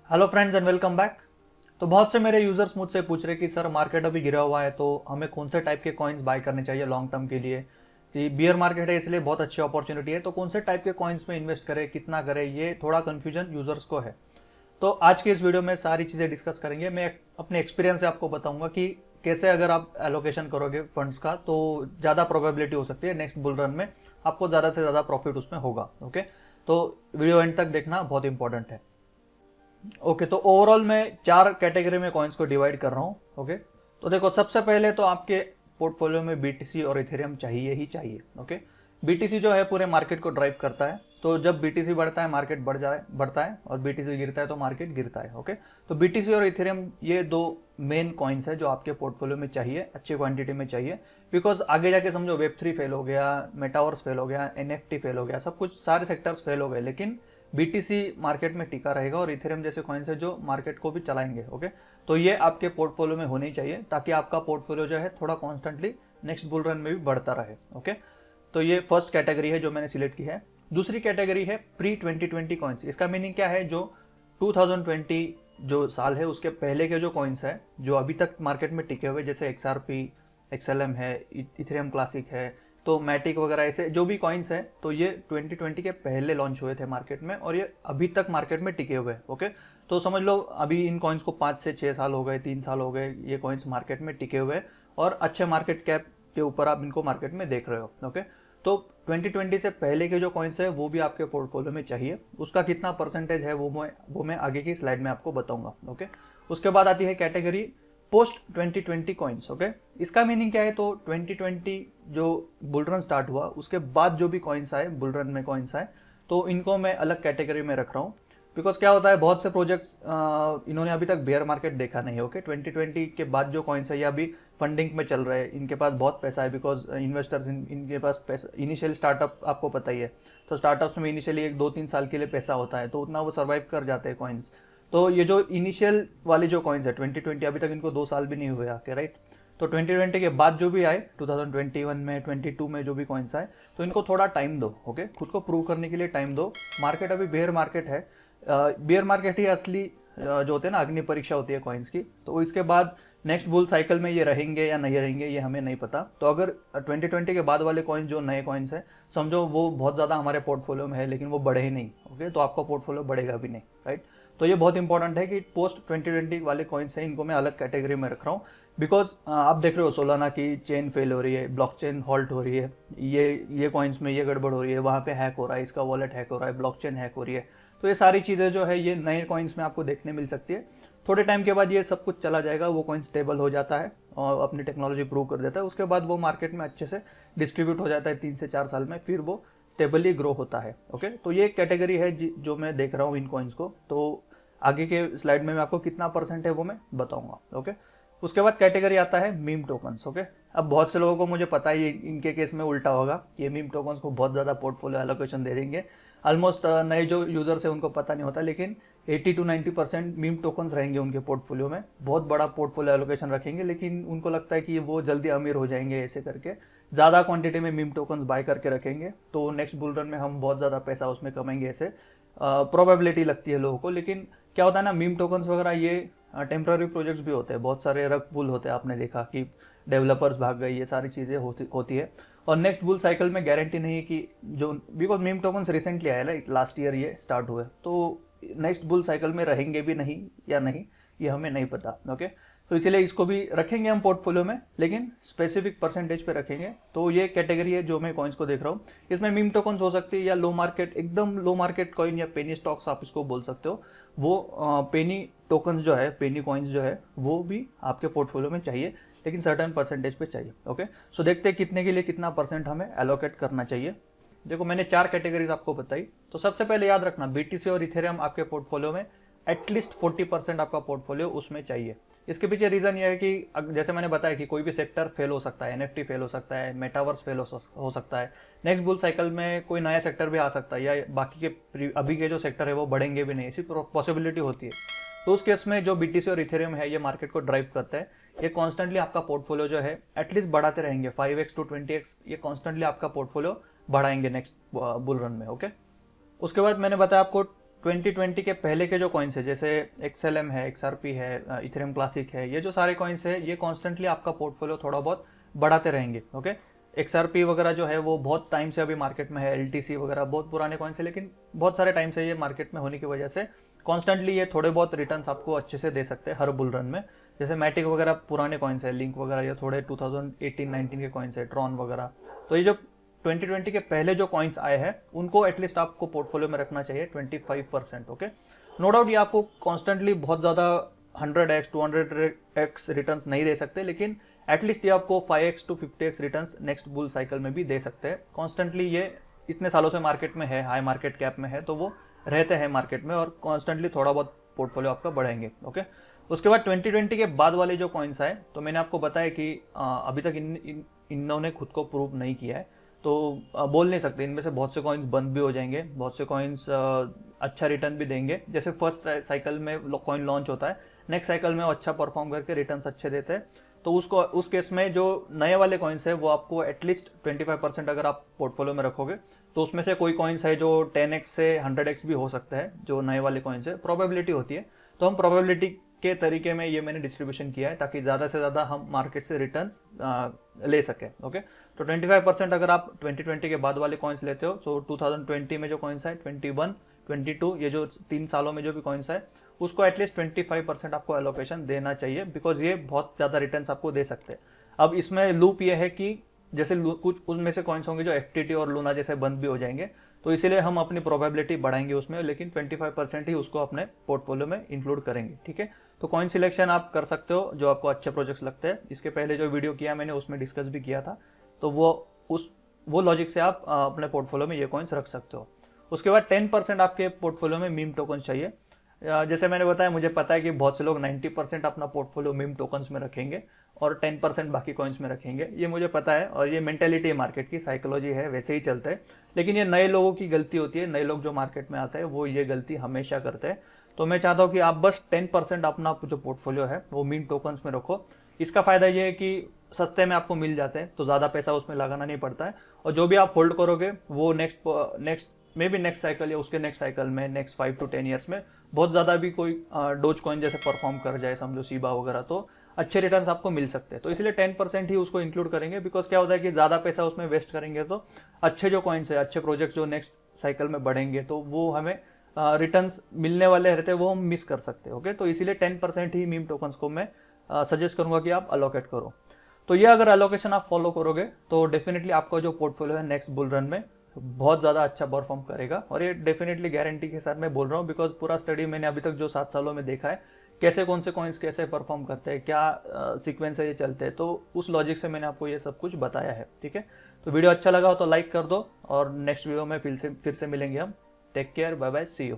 Hello friends and welcome back. तो बहुत से मेरे यूजर्स मुझसे पूछ रहे कि सर मार्केट अभी गिरा हुआ है तो हमें कौन से टाइप के कॉइन्स बाय करने चाहिए लॉन्ग टर्म के लिए। कि बियर मार्केट है इसलिए बहुत अच्छी अपॉर्चुनिटी है, तो कौन से टाइप के कॉइन्स में इन्वेस्ट करें, कितना करें, ये थोड़ा कंफ्यूजन यूजर्स को है। तो आज के इस वीडियो में सारी चीज़ें डिस्कस करेंगे। मैं अपने एक्सपीरियंस से आपको बताऊंगा कि कैसे अगर आप एलोकेशन करोगे फंड्स का तो ज़्यादा प्रोबेबिलिटी हो सकती है नेक्स्ट बुल रन में आपको ज़्यादा से ज़्यादा प्रॉफिट उसमें होगा। ओके, तो वीडियो एंड तक देखना बहुत इंपॉर्टेंट है। ओके, तो ओवरऑल मैं चार कैटेगरी में कॉइन्स को डिवाइड कर रहा हूँ। ओके, तो देखो सबसे पहले तो आपके पोर्टफोलियो में बीटीसी और इथेरियम चाहिए ही चाहिए। ओके, बीटीसी जो है पूरे मार्केट को ड्राइव करता है, तो जब बीटीसी बढ़ता है मार्केट बढ़ता है और बीटीसी गिरता है तो मार्केट गिरता है। ओके, तो बीटीसी और इथेरियम ये दो मेन कॉइन्स है जो आपके पोर्टफोलियो में चाहिए, अच्छी क्वांटिटी में चाहिए। बिकॉज आगे जाके समझो वेब3 फेल हो गया, मेटावर्स फेल हो गया, एनएफटी फेल हो गया, सब कुछ सारे सेक्टर्स फेल हो गए, लेकिन बीटीसी मार्केट में टिका रहेगा और इथेरियम जैसे कॉइन्स है जो मार्केट को भी चलाएंगे। ओके, तो ये आपके पोर्टफोलियो में होनी चाहिए ताकि आपका पोर्टफोलियो जो है थोड़ा कॉन्स्टेंटली नेक्स्ट बुल रन में भी बढ़ता रहे। ओके, तो ये फर्स्ट कैटेगरी है जो मैंने सिलेक्ट की है। दूसरी कैटेगरी है प्री 2020 कॉइन्स। इसका मीनिंग क्या है, जो 2020 जो साल है उसके पहले के जो कॉइन्स है जो अभी तक मार्केट में टिके हुए, जैसे एक्सआरपी, एक्सएलएम है, इथेरियम क्लासिक है, तो मैटिक वगैरह ऐसे जो भी कॉइन्स हैं, तो ये 2020 के पहले लॉन्च हुए थे मार्केट में और ये अभी तक मार्केट में टिके हुए हैं। ओके, तो समझ लो अभी इन कॉइन्स को 5 से 6 साल हो गए, 3 साल हो गए, ये कॉइन्स मार्केट में टिके हुए हैं और अच्छे मार्केट कैप के ऊपर आप इनको मार्केट में देख रहे हो। ओके, तो 2020 से पहले के जो कॉइन्स है वो भी आपके पोर्टफोलियो में चाहिए। उसका कितना परसेंटेज है वो मैं आगे की स्लाइड में आपको बताऊंगा। ओके, उसके बाद आती है कैटेगरी पोस्ट 2020 कॉइन्स। ओके, इसका मीनिंग क्या है, तो 2020 जो बुलरन स्टार्ट हुआ उसके बाद जो भी कॉइन्स आए, बुलरन में कॉइन्स आए, तो इनको मैं अलग कैटेगरी में रख रहा हूँ। बिकॉज क्या होता है, बहुत से प्रोजेक्ट्स इन्होंने अभी तक बेयर मार्केट देखा नहीं है। ओके, 2020 के बाद जो कॉइन्स है ये अभी फंडिंग में चल रहे हैं, इनके पास बहुत पैसा है, बिकॉज इन्वेस्टर्स इनके पास पैसा, इनिशियल स्टार्टअप आपको पता ही है, तो स्टार्टअप्स में इनिशियली 1-2-3 साल के लिए पैसा होता है, तो उतना वो सर्वाइव कर जाते हैं कॉइन्स। तो ये जो इनिशियल वाले जो कॉइन्स है 2020, अभी तक इनको 2 साल भी नहीं हुए आके, राइट। तो 2020 के बाद जो भी आए, 2021 में, 22 में जो भी कॉइन्स आए, तो इनको थोड़ा टाइम दो। ओके, खुद को प्रूव करने के लिए टाइम दो। मार्केट अभी बेयर मार्केट है, बेयर मार्केट ही असली जो होते हैं ना, अग्नि परीक्षा होती है कॉइन्स की। तो इसके बाद नेक्स्ट बुल साइकिल में ये रहेंगे या नहीं रहेंगे ये हमें नहीं पता। तो अगर 2020 के बाद वाले कॉइन्स जो नए कॉइन्स है, समझो वो बहुत ज़्यादा हमारे पोर्टफोलियो में है लेकिन वो बढ़े ही नहीं, ओके, तो आपका पोर्टफोलियो बढ़ेगा भी नहीं, राइट। तो ये बहुत इंपॉर्टेंट है कि पोस्ट 2020 वाले कॉइन्स हैं इनको मैं अलग कैटेगरी में रख रहा हूँ। बिकॉज आप देख रहे हो सोलाना की चेन फेल हो रही है, ब्लॉकचेन हॉल्ट हो रही है, ये कॉइन्स में ये गड़बड़ हो रही है, वहाँ पे हैक हो रहा है, इसका वॉलेट हैक हो रहा है, ब्लॉकचेन हैक हो रही है। तो ये सारी चीज़ें जो है ये नए कॉइन्स में आपको देखने मिल सकती है। थोड़े टाइम के बाद ये सब कुछ चला जाएगा, वो कॉइन स्टेबल हो जाता है और अपनी टेक्नोलॉजी प्रूव कर देता है, उसके बाद वो मार्केट में अच्छे से डिस्ट्रीब्यूट हो जाता है 3 से 4 साल में, फिर वो स्टेबली ग्रो होता है। ओके, तो ये कैटेगरी है जो मैं देख रहा हूँ इन कॉइन्स को। तो आगे के स्लाइड में मैं आपको कितना परसेंट है वो मैं बताऊंगा। ओके, उसके बाद कैटेगरी आता है मीम टोकन्स। ओके, अब बहुत से लोगों को मुझे पता है इनके केस में उल्टा होगा, ये मीम टोकन्स को बहुत ज़्यादा पोर्टफोलियो एलोकेशन दे देंगे। ऑलमोस्ट नए जो यूजर्स है उनको पता नहीं होता, लेकिन 80-90% मीम टोकन्स रहेंगे उनके पोर्टफोलियो में, बहुत बड़ा पोर्टफोलियो एलोकेशन रखेंगे, लेकिन उनको लगता है कि वो जल्दी अमीर हो जाएंगे ऐसे करके ज़्यादा क्वांटिटी में मीम टोकन्स बाय करके रखेंगे, तो नेक्स्ट बुल रन में हम बहुत ज़्यादा पैसा उसमें कमाएंगे, ऐसे प्रोबेबिलिटी लगती है लोगों को। लेकिन क्या होता है ना, मीम टोकन्स वगैरह ये टेम्प्ररी प्रोजेक्ट्स भी होते हैं, बहुत सारे रग पुल होते हैं, आपने देखा कि डेवलपर्स भाग गए, ये सारी चीज़ें होती है। और नेक्स्ट बुल साइकिल में गारंटी नहीं है कि जो, बिकॉज मीम टोकन्स रिसेंटली आया ना, लास्ट ईयर ये स्टार्ट हुए, तो नेक्स्ट बुल साइकिल में रहेंगे भी नहीं या नहीं ये हमें नहीं पता। ओके, तो इसलिए इसको भी रखेंगे हम पोर्टफोलियो में, लेकिन स्पेसिफिक परसेंटेज पे रखेंगे। तो ये कैटेगरी है जो मैं कॉइन्स को देख रहा हूँ। इसमें मीम टोकन्स हो सकती है या लो मार्केट, एकदम लो मार्केट कॉइन या पेनी स्टॉक्स आप इसको बोल सकते हो, वो पेनी टोकन्स जो है, पेनी कॉइन्स जो है वो भी आपके पोर्टफोलियो में चाहिए, लेकिन सर्टेन परसेंटेज पे चाहिए। ओके, सो देखते हैं कितने के लिए कितना परसेंट हमें एलोकेट करना चाहिए। देखो मैंने 4 कैटेगरीज आपको बताई। तो सबसे पहले याद रखना, बीटीसी और इथेरियम आपके पोर्टफोलियो में एटलीस्ट 40% आपका पोर्टफोलियो उसमें चाहिए। इसके पीछे रीजन ये है कि जैसे मैंने बताया कि कोई भी सेक्टर फेल हो सकता है, एनएफटी फेल हो सकता है, मेटावर्स फेल हो सकता है, नेक्स्ट बुल साइकिल में कोई नया सेक्टर भी आ सकता है, या बाकी के अभी के जो सेक्टर है वो बढ़ेंगे भी नहीं, ऐसी पॉसिबिलिटी होती है। तो उस केस में जो बीटीसी और इथेरियम है ये मार्केट को ड्राइव करता है, ये कॉन्स्टेंटली आपका पोर्टफोलियो जो है एटलीस्ट बढ़ाते रहेंगे, 5x to 20x ये कॉन्स्टेंटली आपका पोर्टफोलियो बढ़ाएंगे नेक्स्ट बुल रन में। ओके, उसके बाद मैंने बताया आपको 2020 के पहले के जो कॉइन्स है, जैसे XLM है, XRP है, इथेरियम क्लासिक है, ये जो सारे कॉइन्स है ये कॉन्स्टेंटली आपका पोर्टफोलियो थोड़ा बहुत बढ़ाते रहेंगे। ओके, XRP वगैरह जो है वो बहुत टाइम से अभी मार्केट में है, LTC वगैरह बहुत पुराने कॉइन्स है, लेकिन बहुत सारे टाइम से ये मार्केट में होने की वजह से कॉन्स्टेंटली ये थोड़े बहुत रिटर्न्स आपको अच्छे से दे सकते हैं हर बुल रन में। जैसे मैटिक वगैरह पुराने कॉइन्स है, लिंक वगैरह ये थोड़े 2018-19 के कॉइन्स है, ट्रॉन वगैरह। तो ये जो 2020 के पहले जो कॉइन्स आए हैं उनको एटलीस्ट आपको पोर्टफोलियो में रखना चाहिए 25%। ओके, नो डाउट ये आपको कॉन्स्टेंटली बहुत ज़्यादा 100x 200x रिटर्न्स नहीं दे सकते, लेकिन एटलीस्ट ये आपको 5x to 50x returns next bull cycle में भी दे सकते हैं। कॉन्स्टेंटली ये इतने सालों से मार्केट में है, हाई मार्केट कैप में है, तो वो रहते हैं मार्केट में और कॉन्स्टेंटली थोड़ा बहुत पोर्टफोलियो आपका बढ़ेंगे। ओके, उसके बाद 2020 के बाद वाले जो कॉइन्स आए, तो मैंने आपको बताया कि अभी तक इन्होंने खुद को प्रूव नहीं किया है, तो बोल नहीं सकते। इनमें से बहुत से कॉइन्स बंद भी हो जाएंगे, बहुत से कॉइन्स अच्छा रिटर्न भी देंगे। जैसे फर्स्ट साइकिल में कॉइन लॉन्च होता है, नेक्स्ट साइकिल में वो अच्छा परफॉर्म करके रिटर्न्स अच्छे देते हैं, तो उस केस में जो नए वाले कॉइन्स है वो आपको एटलीस्ट 25% अगर आप पोर्टफोलियो में रखोगे, तो उसमें से कोई कॉइन्स है जो 10x से 100x भी हो सकता है, जो नए वाले कॉइन्स है, प्रोबेबिलिटी होती है। तो हम प्रोबेबिलिटी के तरीके में ये मैंने डिस्ट्रीब्यूशन किया है ताकि ज़्यादा से ज़्यादा हम मार्केट से रिटर्न्स ले सकें। ओके, तो 25% अगर आप 2020 के बाद वाले कॉइन्स लेते हो, तो 2020 में जो कॉइन्स है 21, 22, ये जो 3 सालों में जो भी कॉइन्स है उसको एटलीस्ट 25% आपको एलोकेशन देना चाहिए, बिकॉज ये बहुत ज़्यादा रिटर्न्स आपको दे सकते हैं। अब इसमें लूप ये है कि जैसे कुछ उनमें से कॉइन्स होंगे जो FTT और लूना जैसे बंद भी हो जाएंगे, तो इसीलिए हम अपनी प्रोबेबिलिटी बढ़ाएंगे उसमें, लेकिन 25% ही उसको अपने पोर्टफोलियो में इंक्लूड करेंगे। ठीक है, तो कॉइन सिलेक्शन आप कर सकते हो जो आपको अच्छे प्रोजेक्ट्स लगते हैं। इसके पहले जो वीडियो किया मैंने उसमें डिस्कस भी किया था, तो वो लॉजिक से आप अपने पोर्टफोलियो में ये कॉइन्स रख सकते हो। उसके बाद 10% आपके पोर्टफोलियो में मीम टोकन चाहिए। जैसे मैंने बताया, मुझे पता है कि बहुत से लोग 90% अपना पोर्टफोलियो मीम टोकन्स में रखेंगे और 10% बाकी कॉइन्स में रखेंगे, ये मुझे पता है, और ये मेंटेलिटी है मार्केट की, साइकोलॉजी है, वैसे ही चलता है। लेकिन ये नए लोगों की गलती होती है, नए लोग जो मार्केट में आते हैं वो ये गलती हमेशा करते हैं। तो मैं चाहता हूँ कि आप बस 10% अपना जो पोर्टफोलियो है वो मीम टोकन्स में रखो। इसका फायदा ये है कि सस्ते में आपको मिल जाते हैं, तो ज़्यादा पैसा उसमें लगाना नहीं पड़ता है, और जो भी आप होल्ड करोगे वो नेक्स्ट साइकिल या उसके नेक्स्ट साइकिल में, नेक्स्ट 5 to 10 ईयर्स में बहुत ज़्यादा भी कोई डोज कॉइन जैसे परफॉर्म कर जाए, समझो सीबा वगैरह, तो अच्छे रिटर्न्स आपको मिल सकते हैं। तो इसलिए 10% ही उसको इंक्लूड करेंगे, बिकॉज क्या होता है कि ज़्यादा पैसा उसमें वेस्ट करेंगे तो अच्छे जो कॉइन्स है, अच्छे प्रोजेक्ट जो नेक्स्ट साइकिल में बढ़ेंगे, तो वो हमें रिटर्न्स मिलने वाले रहते हैं, वो हम मिस कर सकते हैं। ओके, तो इसीलिए 10% ही मीम टोकन्स को मैं सजेस्ट करूंगा कि आप अलोकेट करो। तो ये अगर अलोकेशन आप फॉलो करोगे तो डेफिनेटली आपका जो पोर्टफोलियो है नेक्स्ट बुल रन में बहुत ज़्यादा अच्छा परफॉर्म करेगा, और ये डेफिनेटली गारंटी के साथ मैं बोल रहा हूँ, बिकॉज पूरा स्टडी मैंने अभी तक जो 7 सालों में देखा है, कैसे कौन से कॉइन्स कैसे परफॉर्म करते हैं, क्या सीक्वेंस है ये चलते हैं, तो उस लॉजिक से मैंने आपको ये सब कुछ बताया है। ठीक है, तो वीडियो अच्छा लगा हो तो लाइक कर दो, और नेक्स्ट वीडियो में फिर से मिलेंगे हम। Take care, bye bye, see you.